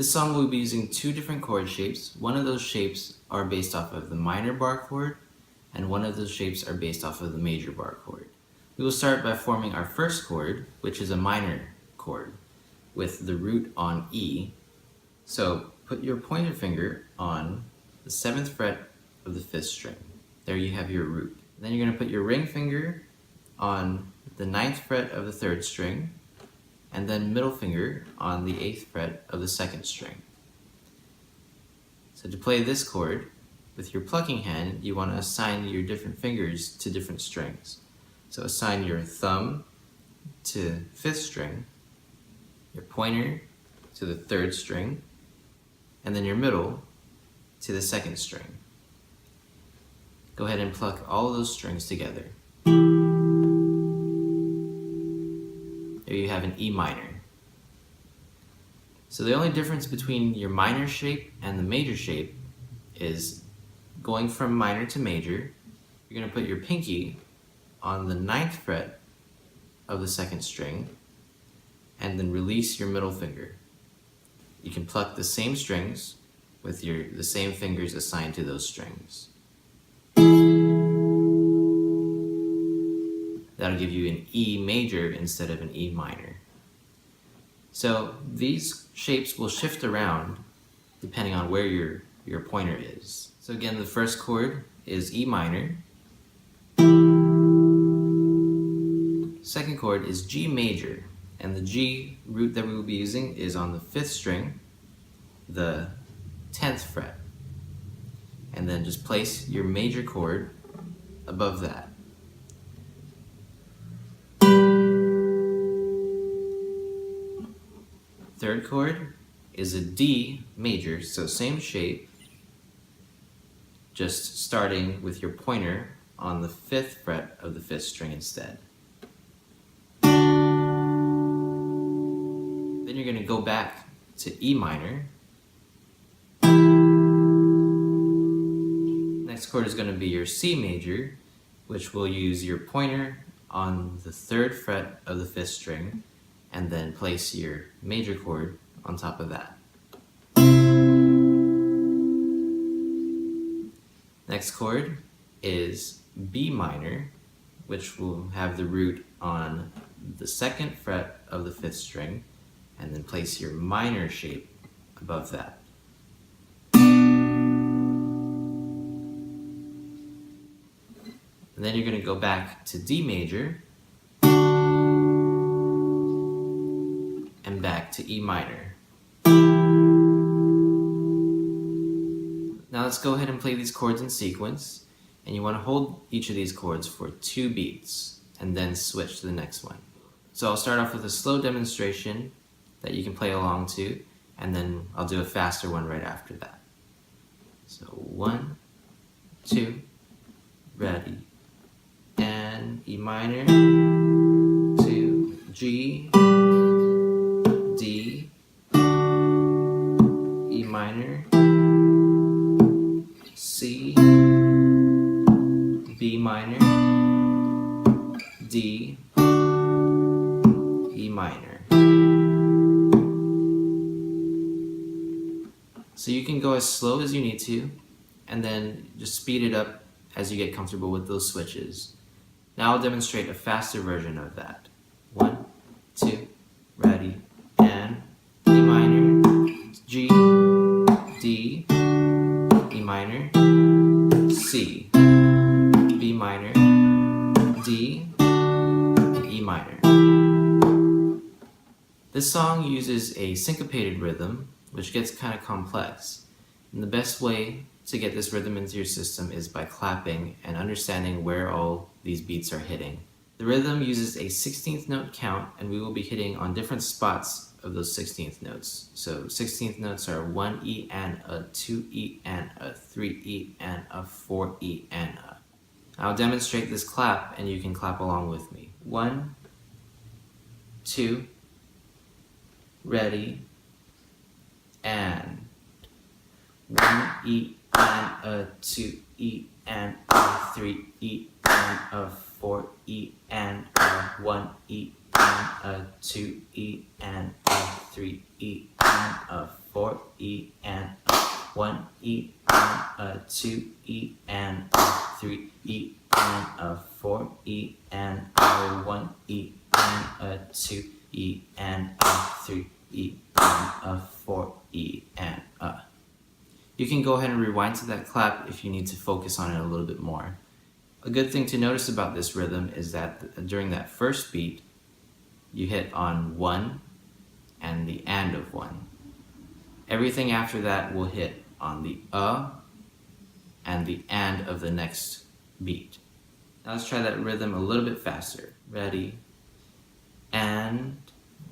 This song we'll be using two different chord shapes. One of those shapes are based off of the minor bar chord, and one of those shapes are based off of the major bar chord. We will start by forming our first chord, which is a minor chord, with the root on E. So put your pointer finger on the 7th fret of the 5th string. There you have your root. Then you're going to put your ring finger on the 9th fret of the 3rd string, and then middle finger on the 8th fret of the 2nd string. So to play this chord, with your plucking hand, you want to assign your different fingers to different strings. So assign your thumb to 5th string, your pointer to the 3rd string, and then your middle to the 2nd string. Go ahead and pluck all of those strings together. There you have an E minor. So the only difference between your minor shape and the major shape is going from minor to major. You're going to put your pinky on the 9th fret of the 2nd string and then release your middle finger. You can pluck the same strings with the same fingers assigned to those strings. That'll give you an E major instead of an E minor. So these shapes will shift around depending on where your pointer is. So again, the first chord is E minor. Second chord is G major, and the G root that we will be using is on the 5th string, the 10th fret. And then just place your major chord above that. Third chord is a D major, so same shape, just starting with your pointer on the 5th fret of the 5th string instead. Then you're going to go back to E minor. Next chord is going to be your C major, which will use your pointer on the 3rd fret of the 5th string, and then place your major chord on top of that. Next chord is B minor, which will have the root on the 2nd fret of the 5th string, and then place your minor shape above that. And then you're going to go back to D major, and back to E minor. Now let's go ahead and play these chords in sequence, and you want to hold each of these chords for 2 beats and then switch to the next one. So I'll start off with a slow demonstration that you can play along to, and then I'll do a faster one right after that. So 1, 2, ready, and E minor, 2, G, D, E minor, C, B minor, D, E minor. So you can go as slow as you need to, and then just speed it up as you get comfortable with those switches. Now I'll demonstrate a faster version of that. 1, 2, ready, and E minor, G, D, E minor, C, B minor, D, and E minor. This song uses a syncopated rhythm, which gets kind of complex. And the best way to get this rhythm into your system is by clapping and understanding where all these beats are hitting. The rhythm uses a 16th note count, and we will be hitting on different spots of those 16th notes. So 16th notes are 1 E and a, 2 E and a, 3 E and a, 4 E and a. I'll demonstrate this clap, and you can clap along with me. 1, 2, ready, and 1 E and a, 2 E and a, 3 E and a, 4 E and a, 1 E and a 2 E and a 3 E and a 4 E and a 1 E and a 2 E and a 3 E and a 4 E and a 1 E and a 2 E and a 3 E and a 4 E and a. You can go ahead and rewind to that clap if you need to focus on it a little bit more. A good thing to notice about this rhythm is that during that first beat, you hit on 1 and the and of 1. Everything after that will hit on the and the and of the next beat. Now let's try that rhythm a little bit faster. Ready? And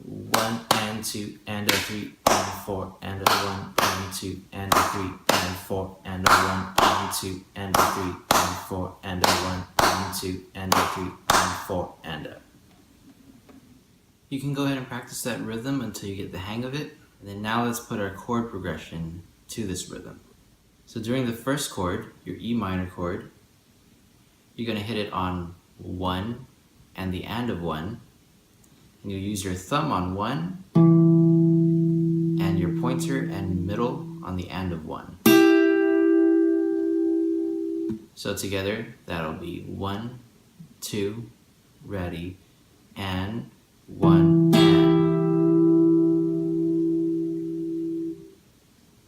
1 and 2 and a 3 and 4 and a 1 and 2 and a 3 and 4 and a 1 and 2 and a 3 and 4 and a 1 and 2 and a 3 and 4 and a. You can go ahead and practice that rhythm until you get the hang of it. And then now let's put our chord progression to this rhythm. So during the first chord, your E minor chord, you're going to hit it on 1 and the and of 1. And you'll use your thumb on 1 and your pointer and middle on the and of 1. So together, that'll be 1, 2, ready, and 1 and.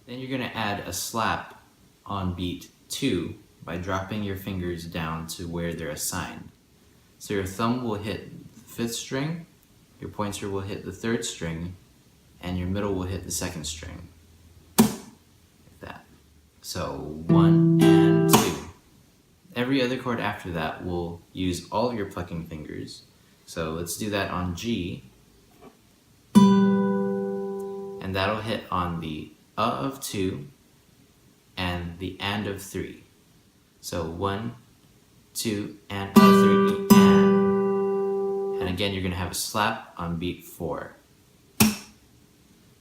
Then you're going to add a slap on beat 2 by dropping your fingers down to where they're assigned. So your thumb will hit the 5th string, your pointer will hit the 3rd string, and your middle will hit the 2nd string. Like that. So 1 and 2. Every other chord after that will use all of your plucking fingers. So let's do that on G. And that'll hit on the of 2 and the and of 3. So 1, 2, and a 3 E and. And again, you're going to have a slap on beat 4.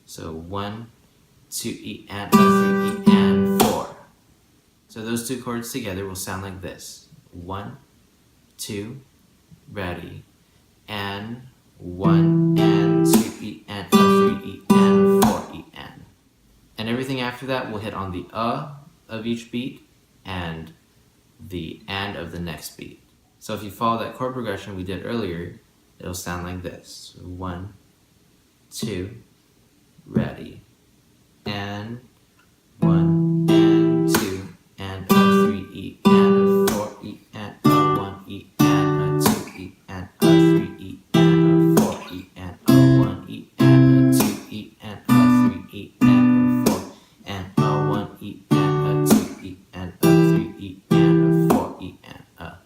So 1, 2 E and a 3 E and 4. So those two chords together will sound like this. 1, 2, ready, and 1 and 2 E and a 3 E and 4 E and. And everything after that will hit on the of each beat and the and of the next beat. So if you follow that chord progression we did earlier, it'll sound like this. 1, 2, ready, and 1 and 2 and a 3 E and a 4 E and a 1 E and a 2 E and a 3 E and a 4 E and a 1 E and a 2 E and a 3 E and a 4 and a 1 E and a 2 E and a 3 E and a 4 E and a.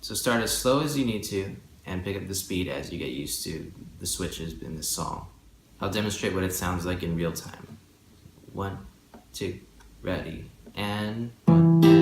So start as slow as you need to and pick up the speed as you get used to the switches in this song. I'll demonstrate what it sounds like in real time. 1, 2, ready, and 1 and